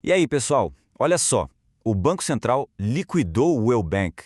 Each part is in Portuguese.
E aí, pessoal, olha só, o Banco Central liquidou o Will Bank.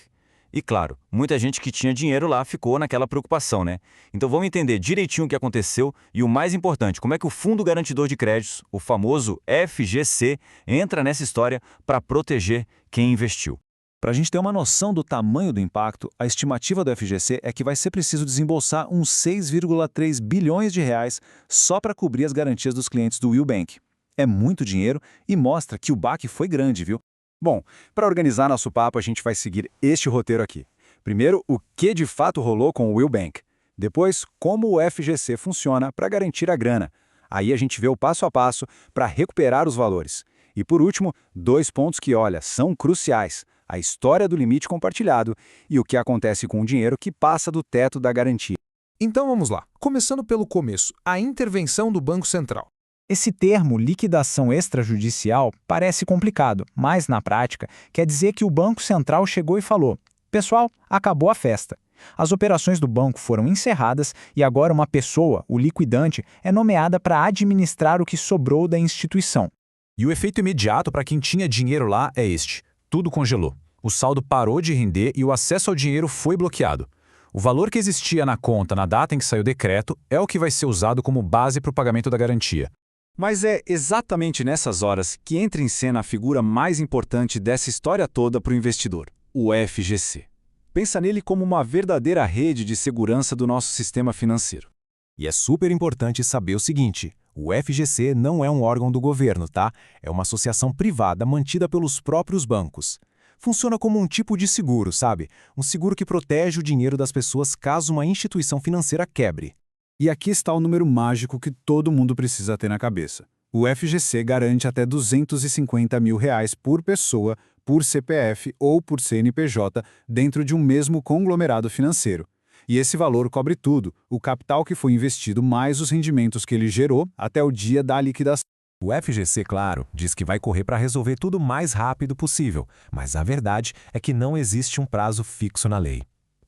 E claro, muita gente que tinha dinheiro lá ficou naquela preocupação, né? Então vamos entender direitinho o que aconteceu e o mais importante, como é que o Fundo Garantidor de Créditos, o famoso FGC, entra nessa história para proteger quem investiu. Para a gente ter uma noção do tamanho do impacto, a estimativa do FGC é que vai ser preciso desembolsar uns 6,3 bilhões de reais só para cobrir as garantias dos clientes do Will Bank. É muito dinheiro e mostra que o baque foi grande, viu? Bom, para organizar nosso papo, a gente vai seguir este roteiro aqui. Primeiro, o que de fato rolou com o Will Bank. Depois, como o FGC funciona para garantir a grana. Aí a gente vê o passo a passo para recuperar os valores. E por último, dois pontos que, olha, são cruciais. A história do limite compartilhado e o que acontece com o dinheiro que passa do teto da garantia. Então vamos lá, começando pelo começo, a intervenção do Banco Central. Esse termo, liquidação extrajudicial, parece complicado, mas, na prática, quer dizer que o Banco Central chegou e falou: pessoal, acabou a festa. As operações do banco foram encerradas e agora uma pessoa, o liquidante, é nomeada para administrar o que sobrou da instituição. E o efeito imediato para quem tinha dinheiro lá é este: tudo congelou. O saldo parou de render e o acesso ao dinheiro foi bloqueado. O valor que existia na conta na data em que saiu o decreto é o que vai ser usado como base para o pagamento da garantia. Mas é exatamente nessas horas que entra em cena a figura mais importante dessa história toda para o investidor, o FGC. Pensa nele como uma verdadeira rede de segurança do nosso sistema financeiro. E é super importante saber o seguinte: o FGC não é um órgão do governo, tá? É uma associação privada mantida pelos próprios bancos. Funciona como um tipo de seguro, sabe? Um seguro que protege o dinheiro das pessoas caso uma instituição financeira quebre. E aqui está o número mágico que todo mundo precisa ter na cabeça. O FGC garante até R$250 mil por pessoa, por CPF ou por CNPJ dentro de um mesmo conglomerado financeiro. E esse valor cobre tudo, o capital que foi investido mais os rendimentos que ele gerou até o dia da liquidação. O FGC, claro, diz que vai correr para resolver tudo o mais rápido possível, mas a verdade é que não existe um prazo fixo na lei.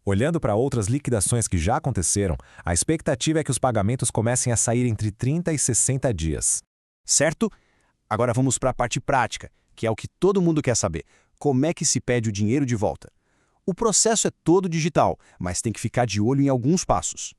Olhando para outras liquidações que já aconteceram, a expectativa é que os pagamentos comecem a sair entre 30 e 60 dias. Certo? Agora vamos para a parte prática, que é o que todo mundo quer saber. Como é que se pede o dinheiro de volta? O processo é todo digital, mas tem que ficar de olho em alguns passos.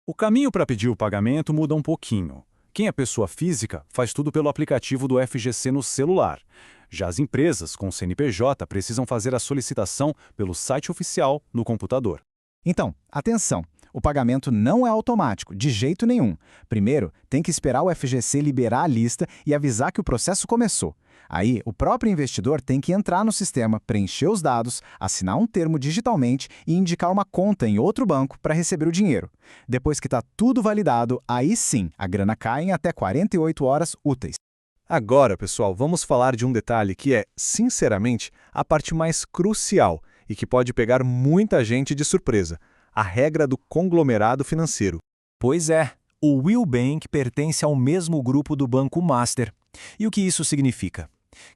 O caminho para pedir o pagamento muda um pouquinho. Quem é pessoa física faz tudo pelo aplicativo do FGC no celular. Já as empresas com CNPJ precisam fazer a solicitação pelo site oficial no computador. Então, atenção! O pagamento não é automático, de jeito nenhum. Primeiro, tem que esperar o FGC liberar a lista e avisar que o processo começou. Aí, o próprio investidor tem que entrar no sistema, preencher os dados, assinar um termo digitalmente e indicar uma conta em outro banco para receber o dinheiro. Depois que está tudo validado, aí sim, a grana cai em até 48 horas úteis. Agora, pessoal, vamos falar de um detalhe que é, sinceramente, a parte mais crucial e que pode pegar muita gente de surpresa: a regra do conglomerado financeiro. Pois é, o Will Bank pertence ao mesmo grupo do Banco Master. E o que isso significa?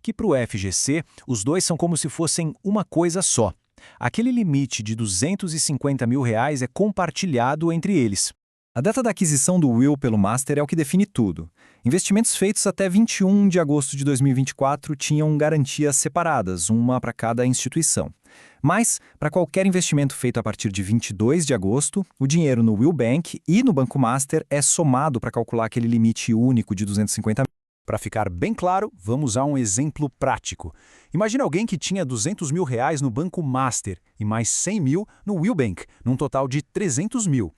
Que para o FGC, os dois são como se fossem uma coisa só. Aquele limite de R$250 mil é compartilhado entre eles. A data da aquisição do Will pelo Master é o que define tudo. Investimentos feitos até 21 de agosto de 2024 tinham garantias separadas, uma para cada instituição. Mas, para qualquer investimento feito a partir de 22 de agosto, o dinheiro no Will Bank e no Banco Master é somado para calcular aquele limite único de 250 mil. Para ficar bem claro, vamos a um exemplo prático. Imagine alguém que tinha R$200 mil no Banco Master e mais 100 mil no Will Bank, num total de 300 mil.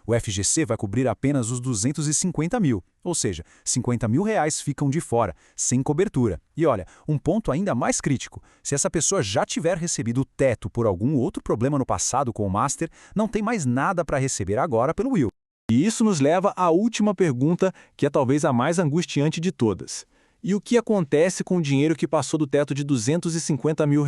O FGC vai cobrir apenas os 250 mil, ou seja, 50 mil ficam de fora, sem cobertura. E olha, um ponto ainda mais crítico: se essa pessoa já tiver recebido o teto por algum outro problema no passado com o Master, não tem mais nada para receber agora pelo Will. E isso nos leva à última pergunta, que é talvez a mais angustiante de todas. E o que acontece com o dinheiro que passou do teto de 250 mil?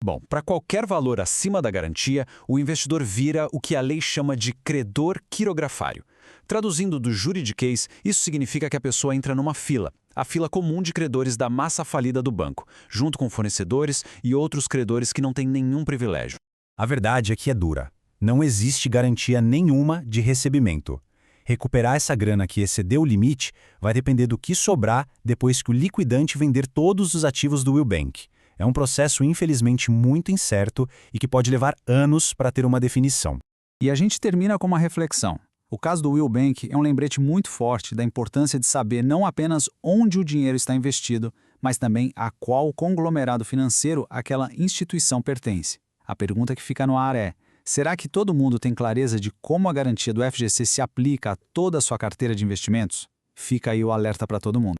Bom, para qualquer valor acima da garantia, o investidor vira o que a lei chama de credor quirografário. Traduzindo do juridiquês, isso significa que a pessoa entra numa fila, a fila comum de credores da massa falida do banco, junto com fornecedores e outros credores que não têm nenhum privilégio. A verdade é que é dura. Não existe garantia nenhuma de recebimento. Recuperar essa grana que excedeu o limite vai depender do que sobrar depois que o liquidante vender todos os ativos do Will Bank. É um processo, infelizmente, muito incerto e que pode levar anos para ter uma definição. E a gente termina com uma reflexão. O caso do Will Bank é um lembrete muito forte da importância de saber não apenas onde o dinheiro está investido, mas também a qual conglomerado financeiro aquela instituição pertence. A pergunta que fica no ar é: será que todo mundo tem clareza de como a garantia do FGC se aplica a toda a sua carteira de investimentos? Fica aí o alerta para todo mundo.